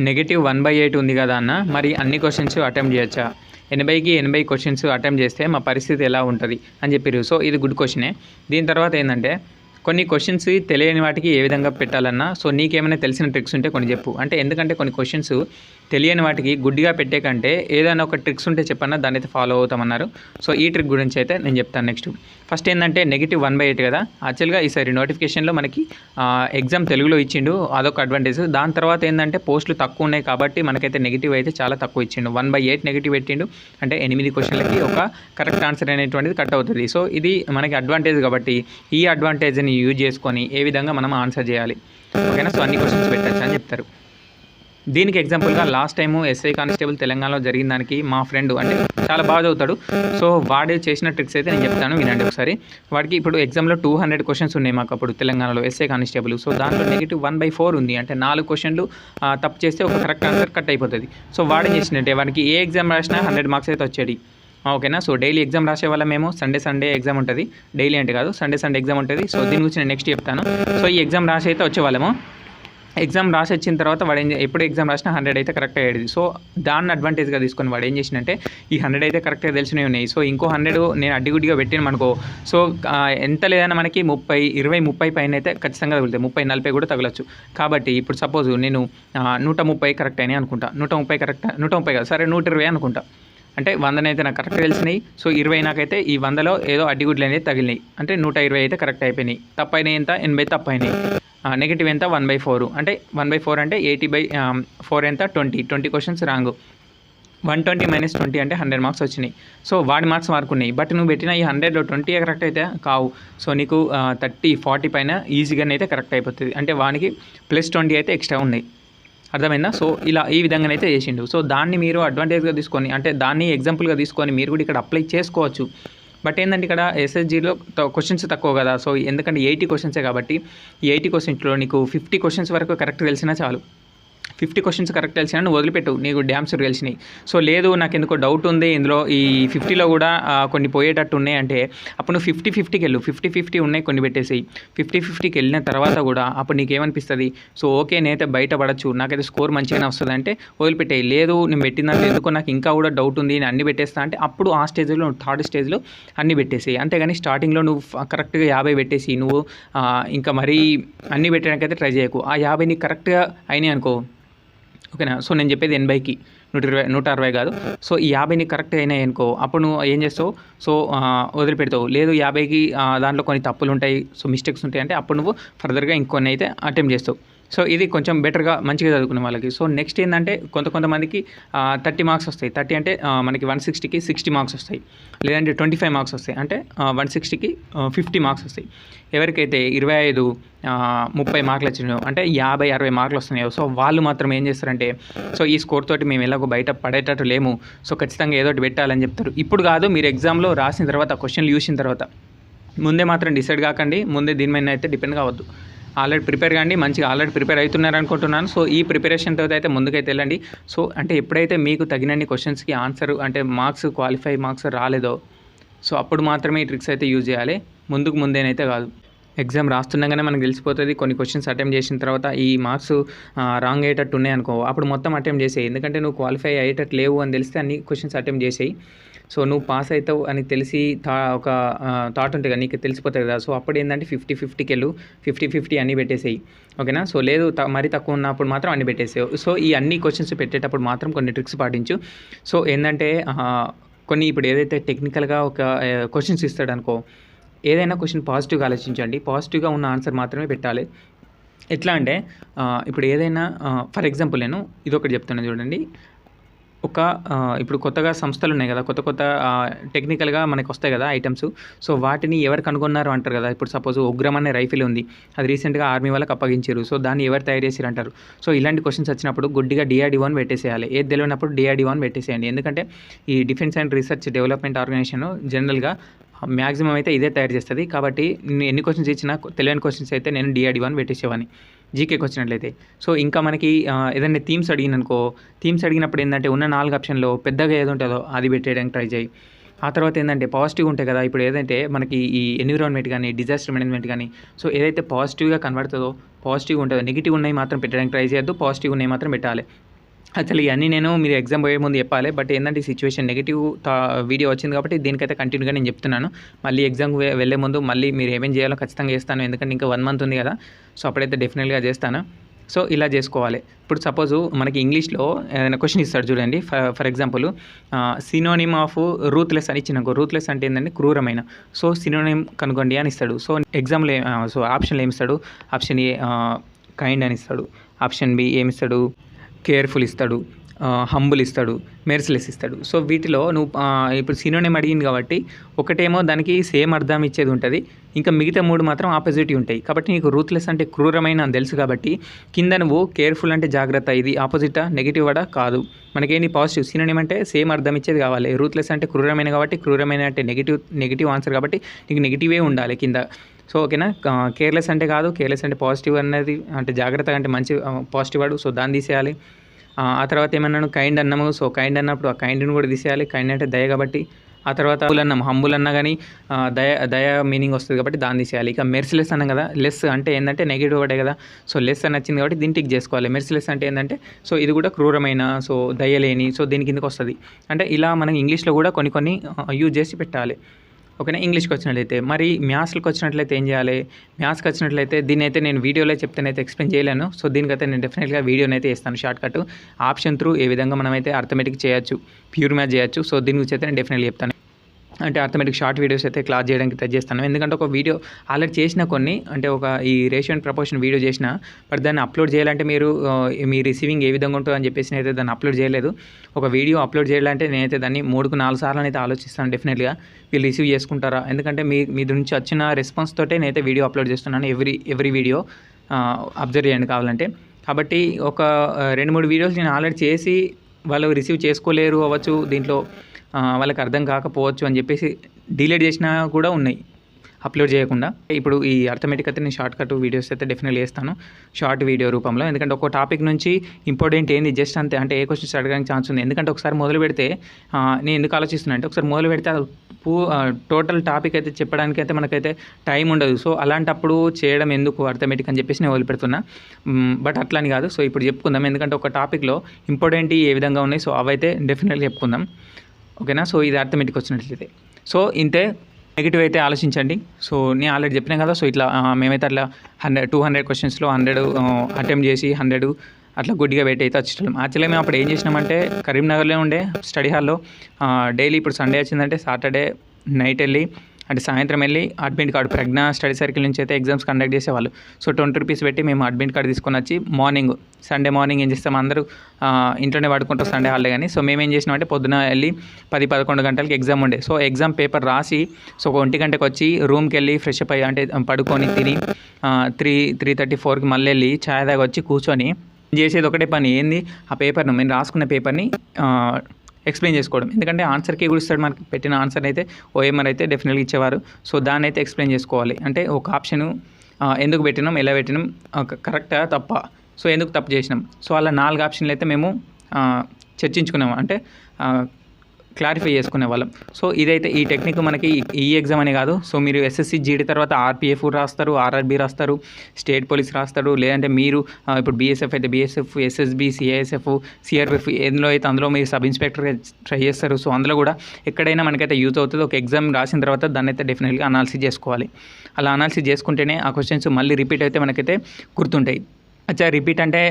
-1/8 ఉంది కదా అన్న, మరి అన్ని క్వశ్చన్స్ అటెంప్ట్ చేయొచ్చా? 80కి 80 క్వశ్చన్స్ అటెంప్ట్ చేస్తే మా పరిస్థితి ఎలా ఉంటుంది అని చెప్పిర్రు. సో ఇది గుడ్ క్వశ్చనే. దీని తర్వాత ఏంటంటే కొన్ని క్వశ్చన్స్ తెలియని వాటికి ఏ విధంగా పెట్టాలన్నా, సో నీకేమైనా తెలిసిన ట్రిక్స్ ఉంటే కొన్ని చెప్పు. అంటే ఎందుకంటే కొన్ని క్వశ్చన్స్ తెలియని వాటికి గుడ్డిగా పెట్టే కంటే ఏదైనా ఒక ట్రిక్స్ ఉంటే చెప్పన్నా దాన్ని అయితే ఫాలో అవుతామన్నారు. సో ఈ ట్రిక్ గురించి అయితే నేను చెప్తాను నెక్స్ట్. ఫస్ట్ ఏంటంటే -1/8 కదా, యాక్చువల్గా ఈసారి నోటిఫికేషన్లో మనకి ఎగ్జామ్ తెలుగులో ఇచ్చిండు, అదొక అడ్వాంటేజ్. దాని తర్వాత ఏంటంటే పోస్టులు తక్కువ ఉన్నాయి కాబట్టి మనకైతే నెగిటివ్ అయితే చాలా తక్కువ ఇచ్చిండు. 1/8 నెగిటివ్ పెట్టిండు అంటే 8 క్వశ్చన్లకి ఒక కరెక్ట్ ఆన్సర్ అనేటువంటిది కట్ అవుతుంది. సో ఇది మనకి అడ్వాంటేజ్ కాబట్టి ఈ అడ్వాంటేజ్ని యూజ్ చేసుకొని ఏ విధంగా మనం ఆన్సర్ చేయాలి, ఓకేనా. సో అన్ని క్వశ్చన్స్ పెట్టచ్చు అని చెప్తారు. దీనికి ఎగ్జాంపుల్గా లాస్ట్ టైము ఎస్ఐ కానిస్టేబుల్ తెలంగాణలో జరిగిన దానికి మా ఫ్రెండ్ అంటే చాలా బాగా చదువుతాడు. సో వాడు చేసిన ట్రిక్స్ అయితే నేను చెప్తాను, వినండి ఒకసారి. వాడికి ఇప్పుడు ఎగ్జామ్లో 200 క్వశ్చన్స్ ఉన్నాయి మాకు అప్పుడు తెలంగాణలో ఎస్ఐ కానిస్టేబుల్. సో దాంట్లో -1/4 ఉంది, అంటే 4 క్వశ్చన్లు తప్పు చేస్తే ఒక కరెక్ట్ ఆన్సర్ కట్ అయిపోతుంది. సో వాడేం చేసినట్టే వాడికి ఏ ఎగ్జామ్ రాసినా 100 మార్క్స్ అయితే వచ్చేది, ఓకేనా. సో డైలీ ఎగ్జామ్ రాసే వల్ల మేము సండే ఎగ్జామ్ ఉంటుంది, డైలీ అంటే కాదు, సండే ఎగ్జామ్ ఉంటుంది. సో దీని గురించి నేను నెక్స్ట్ చెప్తాను. సో ఈ ఎగ్జామ్ రాసి అయితే వచ్చేవాళ్ళము. ఎగ్జామ్ రాసి వచ్చిన తర్వాత వాడు ఎప్పుడు ఎగ్జామ్ రాసినా 100 అయితే కరెక్ట్ అయ్యేది. సో దాన్ని అడ్వాంటేజ్గా తీసుకొని వాడు ఏం చేసినంటే ఈ 100 అయితే కరెక్ట్గా తెలిసినవి ఉన్నాయి. సో ఇంకో 100 నేను అడ్డిగుడ్డిగా పెట్టాను అనుకో, సో ఎంత లేదన్నా మనకి 20-30 పైన అయితే ఖచ్చితంగా తగులుతాయి, 30-40 కూడా తగలచ్చు. కాబట్టి ఇప్పుడు సపోజ్ నేను 130 కరెక్ట్ అయినాయి అనుకుంటా, 130 కరెక్ట్, 130 కాదు సరే 120 అనుకుంటా. అంటే 100 అయితే నాకు కరెక్ట్ తెలిసినాయి. సో 20 నాకైతే ఈ 100లో ఏదో అడ్డిగుడ్లు అనేది తగిలినాయి, అంటే 120 అయితే కరెక్ట్ అయిపోయినాయి. తప్పైనాయి ఎంత 80 తప్పైనాయి. నెగిటివ్ ఎంత 1/4, అంటే 1/4 అంటే 80/4 ఎంత 20 క్వశ్చన్స్ రాంగ్. 120 - 20 అంటే 100 మార్క్స్ వచ్చినాయి. సో వాడి మార్క్స్ ఉన్నాయి, బట్ నువ్వు పెట్టిన ఈ 100లో 20 కరెక్ట్ అయితే కావు. సో నీకు 30-40 పైన ఈజీగానైతే కరెక్ట్ అయిపోతుంది, అంటే వానికి +20 అయితే ఎక్స్ట్రా ఉన్నాయి, అర్థమైందా. సో ఇలా ఈ విధంగానైతే చేసిండు. సో దాన్ని మీరు అడ్వాంటేజ్గా తీసుకొని, అంటే దాన్ని ఎగ్జాంపుల్గా తీసుకొని మీరు కూడా ఇక్కడ అప్లై చేసుకోవచ్చు. బట్ ఏంటంటే ఇక్కడ ఎస్ఎస్జీలో క్వశ్చన్స్ తక్కువ కదా. సో ఎందుకంటే 80 క్వశ్చన్సే కాబట్టి ఈ 80 క్వశ్చన్స్లో నీకు 50 క్వశ్చన్స్ వరకు కరెక్ట్ తెలిసినా చాలు. 50 క్వశ్చన్స్ కరెక్ట్ తెలిసినా నువ్వు వదిలిపెట్టు, నీకు డ్యామ్ షూర్ తెలిసినాయి. సో లేదు నాకు ఎందుకో డౌట్ ఉంది ఇందులో ఈ 50లో కూడా కొన్ని పోయేటట్టు ఉన్నాయి అంటే అప్పుడు నువ్వు 50-50కి వెళ్ళు. 50-50 ఉన్నాయి కొన్ని పెట్టేసి 50-50కి వెళ్ళిన తర్వాత కూడా అప్పుడు నీకేమనిపిస్తుంది, సో ఓకే నేనైతే బయటపడచ్చు, నాకైతే స్కోర్ మంచిగానే వస్తుంది అంటే వదిలిపెట్టాయి. లేదు నేను పెట్టిన ఎందుకో నాకు ఇంకా కూడా డౌట్ ఉంది నేను అన్ని పెట్టేస్తా అంటే అప్పుడు ఆ స్టేజ్లో థర్డ్ స్టేజ్లో అన్ని పెట్టేసి. అంతేగాని స్టార్టింగ్లో నువ్వు కరెక్ట్గా 50 పెట్టేసి నువ్వు ఇంకా మరీ అన్ని పెట్టడానికైతే ట్రై చేయకు. ఆ 50 నీకు కరెక్ట్గా అయినాయి అనుకో, ఓకేనా. సో నేను చెప్పేది 80కి 160 కాదు. సో ఈ 50 నీకు కరెక్ట్ అయినాయి అనుకో, అప్పుడు నువ్వు ఏం చేస్తావు, సో వదిలిపెడతావు. లేదు 50కి దాంట్లో కొన్ని తప్పులు ఉంటాయి, సో మిస్టేక్స్ ఉంటాయి అంటే అప్పుడు నువ్వు ఫర్దర్గా ఇంకొన్ని అయితే అటెంప్ట్ చేస్తావు. సో ఇది కొంచెం బెటర్గా మంచిగా చదువుకునే వాళ్ళకి. సో నెక్స్ట్ ఏంటంటే కొంతమందికి 30 మార్క్స్ వస్తాయి. 30 అంటే మనకి 160కి 60 మార్క్స్ వస్తాయి, లేదంటే 25 మార్క్స్ వస్తాయి, అంటే 160కి 50 మార్క్స్ వస్తాయి. ఎవరికైతే 25-30 మార్కులు వచ్చినాయో అంటే 50-60 మార్కులు వస్తున్నాయో సో వాళ్ళు మాత్రం ఏం చేస్తారంటే, సో ఈ స్కోర్ తోటి మేము ఎలాగో బయట పడేటట్టు లేము, సో ఖచ్చితంగా ఏదో ఒకటి పెట్టాలని చెప్తారు. ఇప్పుడు కాదు, మీరు ఎగ్జామ్లో రాసిన తర్వాత క్వశ్చన్లు చూసిన తర్వాత ముందే మాత్రం డిసైడ్ కాకండి, ముందే దీని మీద అయితే డిపెండ్ కావద్దు. ఆల్రెడీ ప్రిపేర్ కాండి, మంచిగా ఆల్రెడీ ప్రిపేర్ అవుతున్నారు అనుకుంటున్నాను. సో ఈ ప్రిపరేషన్తో అయితే ముందుకైతే వెళ్ళండి. సో అంటే ఎప్పుడైతే మీకు తగినన్ని క్వశ్చన్స్కి ఆన్సర్ అంటే మార్క్స్ క్వాలిఫై మార్క్స్ రాలేదో సో అప్పుడు మాత్రమే ఈ ట్రిక్స్ అయితే యూజ్ చేయాలి, ముందేనైతే కాదు. ఎగ్జామ్ రాస్తుండగానే మనకు తెలిసిపోతుంది, కొన్ని క్వశ్చన్స్ అటెంప్ట్ చేసిన తర్వాత ఈ మార్క్స్ రాంగ్ అయ్యేటట్టు ఉన్నాయి అనుకో, అప్పుడు మొత్తం అటెంప్ట్ చేసేయి. ఎందుకంటే నువ్వు క్వాలిఫై అయ్యేటట్టు లేవు అని తెలిస్తే అన్ని క్వశ్చన్స్ అటెంప్ట్ చేసేయి. సో నువ్వు పాస్ అవుతావు అని తెలిసి ఒక థాట్ ఉంటుంది కదా, నీకు తెలిసిపోతుంది కదా. సో అప్పుడు ఏంటంటే 50-50కి వెళ్ళు, 50-50 అన్నీ పెట్టేసేయి, ఓకేనా. సో లేదు మరీ తక్కువ ఉన్నప్పుడు మాత్రం అన్ని పెట్టేసేవు. సో ఈ అన్ని క్వశ్చన్స్ పెట్టేటప్పుడు మాత్రం కొన్ని ట్రిక్స్ పాటించు. సో ఏంటంటే కొన్ని ఇప్పుడు ఏదైతే టెక్నికల్గా ఒక క్వశ్చన్స్ ఇస్తాడు అనుకో, ఏదైనా క్వశ్చన్ పాజిటివ్గా ఆలోచించండి, పాజిటివ్గా ఉన్న ఆన్సర్ మాత్రమే పెట్టాలి. ఎట్లా అంటే ఇప్పుడు ఏదైనా ఫర్ ఎగ్జాంపుల్ నేను ఇదొకటి చెప్తున్నాను చూడండి. ఇప్పుడు కొత్తగా సంస్థలు ఉన్నాయి కదా, కొత్త టెక్నికల్గా మనకు వస్తాయి కదా ఐటమ్స్. సో వాటిని ఎవరు కనుగొన్నారు అంటారు కదా. ఇప్పుడు సపోజ్ ఉగ్రం అనే రైఫిల్ ఉంది, అది రీసెంట్గా ఆర్మీ వాళ్ళకి అప్పగించారు. సో దాన్ని ఎవరు తయారు చేశారు అంటారు. సో ఇలాంటి క్వశ్చన్స్ వచ్చినప్పుడు గుడ్డిగా DRDO అని పెట్టేసేయాలి, ఏది తెలియనప్పుడు DRDO అని పెట్టేసేయండి. ఎందుకంటే ఈ defence and research development organisation జనరల్గా మ్యాక్సిమం అయితే ఇదే తయారు చేస్తుంది. కాబట్టి నేను ఎన్ని క్వశ్చన్స్ ఇచ్చినా తెలియని క్వశ్చన్స్ అయితే నేను DRDO అని పెట్టేసేవాడిని జీకేకి వచ్చినట్లయితే. సో ఇంకా మనకి ఏదైనా థీమ్స్ అడిగినప్పుడు ఏంటంటే ఉన్న 4 ఆప్షన్లో పెద్దగా ఏది ఉంటుందో అది పెట్టేయడానికి ట్రై చేయి. ఆ తర్వాత ఏంటంటే పాజిటివ్ ఉంటాయి కదా, ఇప్పుడు ఏదైతే మనకి ఈ ఎన్విరాన్మెంట్ కానీ డిజాస్టర్ మేనేజ్మెంట్ కానీ సో ఏదైతే పాజిటివ్గా కనబడుతుందో పాజిటివ్గా ఉంటుందో నెగిటివ్ ఉన్నాయి మాత్రం పెట్టడానికి ట్రై చేయొద్దు, పాజిటివ్ ఉన్నాయి మాత్రం పెట్టాలి. యాక్చువల్లీ ఇవన్నీ నేను మీరు ఎగ్జామ్ పోయే ముందు చెప్పాలి, బట్ ఏంటంటే ఈ సిచ్యువేషన్ నెగిటివ్ వీడియో వచ్చింది కాబట్టి దీనికైతే కంటిన్యూగా నేను చెప్తున్నాను. మళ్ళీ ఎగ్జామ్ వెళ్ళే ముందు మళ్ళీ మీరు ఏమేం చేయాలో ఖచ్చితంగా చేస్తాను, ఎందుకంటే ఇంకా 1 మంత్ ఉంది కదా, సో అప్పుడైతే డెఫినెట్గా చేస్తాను. సో ఇలా చేసుకోవాలి. ఇప్పుడు సపోజు మనకి ఇంగ్లీష్లో ఏదైనా క్వశ్చన్ ఇస్తాడు చూడండి, for example synonym of ruthless అని ఇచ్చినాకో, రూత్లెస్ అంటే ఏంటంటే క్రూరమైన, సో సినోనిమ్ కనుగొండి అని ఇస్తాడు. సో ఎగ్జామ్లో సో ఆప్షన్లు ఏమి ఇస్తాడు, ఆప్షన్ ఏ కైండ్ అని ఇస్తాడు, ఆప్షన్ బి ఏమిస్తాడు కేర్ఫుల్ ఇస్తాడు, హంబుల్ ఇస్తాడు, మెర్సిలెస్ ఇస్తాడు. సో వీటిలో నువ్వు ఇప్పుడు సినోనిమ్ అడిగింది కాబట్టి ఒకటేమో దానికి సేమ్ అర్థం ఇచ్చేది ఉంటుంది, ఇంకా మిగతా 3 మాత్రం ఆపోజిట్ ఉంటాయి. కాబట్టి నీకు రూత్లెస్ అంటే క్రూరమైన అని తెలుసు కాబట్టి కింద నువ్వు కేర్ఫుల్ అంటే జాగ్రత్త, ఇది ఆపోజిటా నెగిటివ్ వడా మనకేంటి పాజిటివ్. సినోనిమ్ అంటే సేమ్ అర్థం ఇచ్చేది కావాలి, రూత్లెస్ అంటే క్రూరమైన కాబట్టి క్రూరమైన అంటే నెగిటివ్ ఆన్సర్ కాబట్టి నీకు నెగిటివే ఉండాలి కింద. సో ఓకేనా. కేర్లెస్ అంటే కాదు, కేర్లెస్ అంటే పాజిటివ్ అన్నది అంటే జాగ్రత్తగా అంటే మంచి పాజిటివ్ వాడు, సో దాన్ని తీసేయాలి. ఆ తర్వాత ఏమన్నాను కైండ్ అన్నాము, సో కైండ్ అన్నప్పుడు ఆ కైండ్ని కూడా తీసేయాలి, కైండ్ అంటే దయ కాబట్టి. ఆ తర్వాత హంబుల్ అన్నా కానీ దయ మీనింగ్ వస్తుంది కాబట్టి దాన్ని తీసేయాలి. ఇక మెర్సిలెస్ అన్నాం కదా, లెస్ అంటే ఏంటంటే నెగిటివ్ ఒకటే కదా, సో లెస్ అని వచ్చింది కాబట్టి దీన్ని టిక్ చేసుకోవాలి. మెర్సిలెస్ అంటే ఏంటంటే సో ఇది కూడా క్రూరమైన, సో దయలేని, సో దీని కిందకి వస్తుంది. అంటే ఇలా మనం ఇంగ్లీష్లో కూడా కొన్ని యూజ్ చేసి పెట్టాలి. ఓకేనా. ఇంగ్లీష్కి వచ్చినట్లయితే మరి మ్యాథ్స్కి వచ్చినట్లయితే ఏం చేయాలి, మ్యాథ్స్కి వచ్చినట్లయితే దీని అయితే నేను వీడియోలో చెప్తేనైతే ఎక్స్ప్లెయిన్ చేయలేను, సో దీనికైతే నేను డెఫినెట్గా వీడియోనైతే ఇస్తాను షార్ట్కట్ ఆప్షన్ త్రూ ఏ విధంగా మనమైతే అర్థమెటిక్ చేయొచ్చు, ప్యూర్ మ్యాథ్స్ చేయొచ్చు. సో దీని గురించి అయితే నేను డెఫినెట్గా చెప్తాను. అంటే అర్థమెటిక్ షార్ట్ వీడియోస్ అయితే క్లాస్ చేయడానికి ట్రై చేస్తాను, ఎందుకంటే ఒక వీడియో ఆల్రెడీ చేసిన కొన్ని అంటే ఒక ఈ రేషియో అండ్ ప్రపోర్షన్ వీడియో చేసిన, బట్ దాన్ని అప్లోడ్ చేయాలంటే మీ రిసీవింగ్ ఏ విధంగా ఉంటుందో అని చెప్పేసి అయితే దాన్ని అప్లోడ్ చేయలేదు. ఒక వీడియో అప్లోడ్ చేయాలంటే నేనైతే దాన్ని 3-4 సార్లు అయితే ఆలోచిస్తాను డెఫినెట్గా, వీళ్ళు రిసీవ్ చేసుకుంటారా, ఎందుకంటే మీ నుంచి వచ్చిన రెస్పాన్స్ తోటే నేనైతే వీడియో అప్లోడ్ చేస్తున్నాను. ఎవ్రీ వీడియో అబ్జర్వ్ చేయండి కావాలంటే. కాబట్టి ఒక 2-3 వీడియోస్ నేను ఆల్రెడీ చేసి వాళ్ళు రిసీవ్ చేసుకోలేరు అవ్వచ్చు, దీంట్లో వాళ్ళకి అర్థం కాకపోవచ్చు అని చెప్పేసి డిలీట్ చేసినా కూడా ఉన్నాయి అప్లోడ్ చేయకుండా. ఇప్పుడు ఈ అర్థమెటిక్ అయితే నేను షార్ట్కట్ వీడియోస్ అయితే డెఫినెట్లీ చేస్తాను షార్ట్ వీడియో రూపంలో, ఎందుకంటే ఒక టాపిక్ నుంచి ఇంపార్టెంట్ ఏంది జస్ట్ అంతే, అంటే ఏ క్వశ్చన్స్ అడగడానికి ఛాన్స్ ఉంది. ఎందుకంటే ఒకసారి మొదలు పెడితే నేను ఎందుకు ఆలోచిస్తున్నాను అంటే ఒకసారి మొదలు పెడితే టోటల్ టాపిక్ అయితే చెప్పడానికి అయితే మనకైతే టైం ఉండదు. సో అలాంటప్పుడు చేయడం ఎందుకు అర్థమెటిక్ అని చెప్పేసి నేను వదిలిపెడుతున్నా, బట్ అట్లా అని కాదు. సో ఇప్పుడు చెప్పుకుందాం, ఎందుకంటే ఒక టాపిక్లో ఇంపార్టెంట్ ఏ విధంగా ఉన్నాయి, సో అవైతే డెఫినెట్లీ చెప్పుకుందాం. ఓకేనా. సో ఇది అర్థమెటిక్ వచ్చినట్లయితే సో ఇంతే. నెగిటివ్ అయితే ఆలోచించండి. సో నేను ఆల్రెడీ చెప్పినా కదా, సో ఇట్లా మేమైతే అట్లా 200 క్వశ్చన్స్లో 100 అటెంప్ట్ చేసి 100 అట్లా గుడ్డిగా వెయిట్ అయితే వచ్చేటోళ్ళం. యాక్చువల్గా మేము అప్పుడు ఏం చేసినామంటే కరీంనగర్లో ఉండే స్టడీ హాల్లో డైలీ, ఇప్పుడు సండే వచ్చిందంటే సాటర్డే నైట్ వెళ్ళి అంటే సాయంత్రం వెళ్ళి అడ్మిట్ కార్డు ప్రజ్ఞా స్టడీ సర్కిల్ నుంచి అయితే ఎగ్జామ్స్ కండక్ట్ చేసేవాళ్ళు. సో 20 రూపీస్ పెట్టి మేము అడ్మిట్ కార్డు తీసుకొని వచ్చి సండే మార్నింగ్ ఏం చేస్తాం, అందరూ ఇంట్లోనే పడుకుంటారు సండే హాలిడే కానీ. సో మేము ఏం చేసినామంటే పొద్దున వెళ్ళి 10-11 గంటలకి ఎగ్జామ్ ఉండే, సో ఎగ్జామ్ పేపర్ రాసి సో 1 గంటకి వచ్చి రూమ్కి వెళ్ళి ఫ్రెష్ అప్ అయ్యి అంటే పడుకొని తిని 3:34కి మళ్ళీ వెళ్ళి ఛాయ్ దాకా వచ్చి కూర్చొని చేసేది ఒకటే పని, ఏంది ఆ పేపర్ను మేము రాసుకున్న పేపర్ని ఎక్స్ప్లెయిన్ చేసుకోవడం. ఎందుకంటే ఆన్సర్కి కూడా ఇస్తాడు, మనకి పెట్టిన ఆన్సర్ అయితే ఓఎంఆర్ అయితే డెఫినెట్గా ఇచ్చేవారు. సో దాన్ని అయితే ఎక్స్ప్లెయిన్ చేసుకోవాలి. అంటే ఒక ఆప్షను ఎందుకు పెట్టినాం, ఎలా పెట్టినాం, కరెక్టా తప్ప, సో ఎందుకు తప్పు చేసినాం, సో అలా 4 ఆప్షన్లు అయితే మేము చర్చించుకున్నాము, అంటే క్లారిఫై చేసుకునే వాళ్ళం. సో ఇదైతే ఈ టెక్నిక్ మనకి ఈ ఎగ్జామ్ అనే కాదు, సో మీరు ఎస్ఎస్సి జీడీ తర్వాత ఆర్పిఎఫ్ రాస్తారు, ఆర్ఆర్బి రాస్తారు, స్టేట్ పోలీస్ రాస్తారు, లేదంటే మీరు ఇప్పుడు బీఎస్ఎఫ్ అయితే బీఎస్ఎఫ్, ఎస్ఎస్బి, సిఐఎస్ఎఫ్, సిఆర్పిఎఫ్ ఎందులో అయితే అందులో మీరు సబ్ ఇన్స్పెక్టర్గా ట్రై చేస్తారు. సో అందులో కూడా ఎక్కడైనా మనకైతే యూజ్ అవుతుంది. ఒక ఎగ్జామ్ రాసిన తర్వాత దాన్ని అయితే డెఫినెట్గా అనాలిసిస్ చేసుకోవాలి. అలా అనాలిసిస్ చేసుకుంటేనే ఆ క్వశ్చన్స్ మళ్ళీ రిపీట్ అయితే మనకైతే గుర్తుంటాయి. అచ్చా రిపీట్ అంటే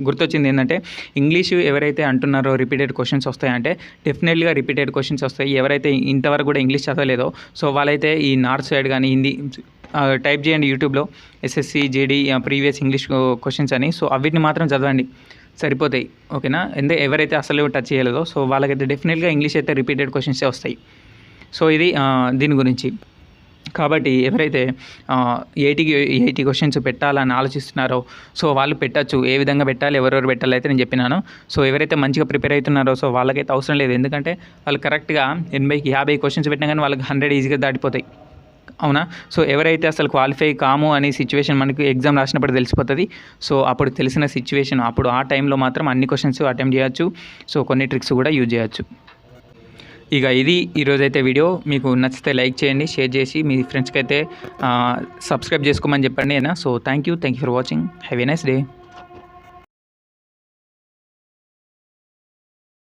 గుర్తొచ్చింది ఏంటంటే ఇంగ్లీషు ఎవరైతే అంటున్నారో రిపీటెడ్ క్వశ్చన్స్ వస్తాయంటే డెఫినెట్లీగా రిపీటెడ్ క్వశ్చన్స్ వస్తాయి. ఎవరైతే ఇంతవరకు కూడా ఇంగ్లీష్ చదవలేదో సో వాళ్ళైతే ఈ నార్త్ సైడ్ కానీ హిందీ టైప్ చేయండి యూట్యూబ్లో SSC GD previous English questions అని, సో అవిటిని మాత్రం చదవండి సరిపోతాయి. ఓకేనా. ఎవరైతే అసలు టచ్ చేయలేదో సో వాళ్ళకైతే డెఫినెట్గా ఇంగ్లీష్ అయితే రిపీటెడ్ క్వశ్చన్సే వస్తాయి. సో ఇది దీని గురించి. కాబట్టి ఎవరైతే 80 క్వశ్చన్స్ పెట్టాలని ఆలోచిస్తున్నారో సో వాళ్ళు పెట్టచ్చు. ఏ విధంగా పెట్టాలి, ఎవరెవరు పెట్టాలి అయితే నేను చెప్పినాను. సో ఎవరైతే మంచిగా ప్రిపేర్ అవుతున్నారో సో వాళ్ళకైతే అవసరం లేదు, ఎందుకంటే వాళ్ళు కరెక్ట్గా 80కి 50 క్వశ్చన్స్ పెట్టినా కానీ వాళ్ళకి 100 ఈజీగా దాటిపోతాయి. అవునా. సో ఎవరైతే అసలు క్వాలిఫై కాము అనే సిచ్యువేషన్ మనకి ఎగ్జామ్ రాసినప్పుడు తెలిసిపోతుంది. సో అప్పుడు తెలిసిన సిచ్యువేషన్ అప్పుడు ఆ టైంలో మాత్రం అన్ని క్వశ్చన్స్ అటెంప్ట్ చేయొచ్చు. సో కొన్ని ట్రిక్స్ కూడా యూజ్ చేయొచ్చు. ఇక ఇది ఈరోజైతే వీడియో. మీకు నచ్చితే లైక్ చేయండి, షేర్ చేసి మీ ఫ్రెండ్స్కి అయితే సబ్స్క్రైబ్ చేసుకోమని చెప్పండి. So thank you for watching. Have a nice day.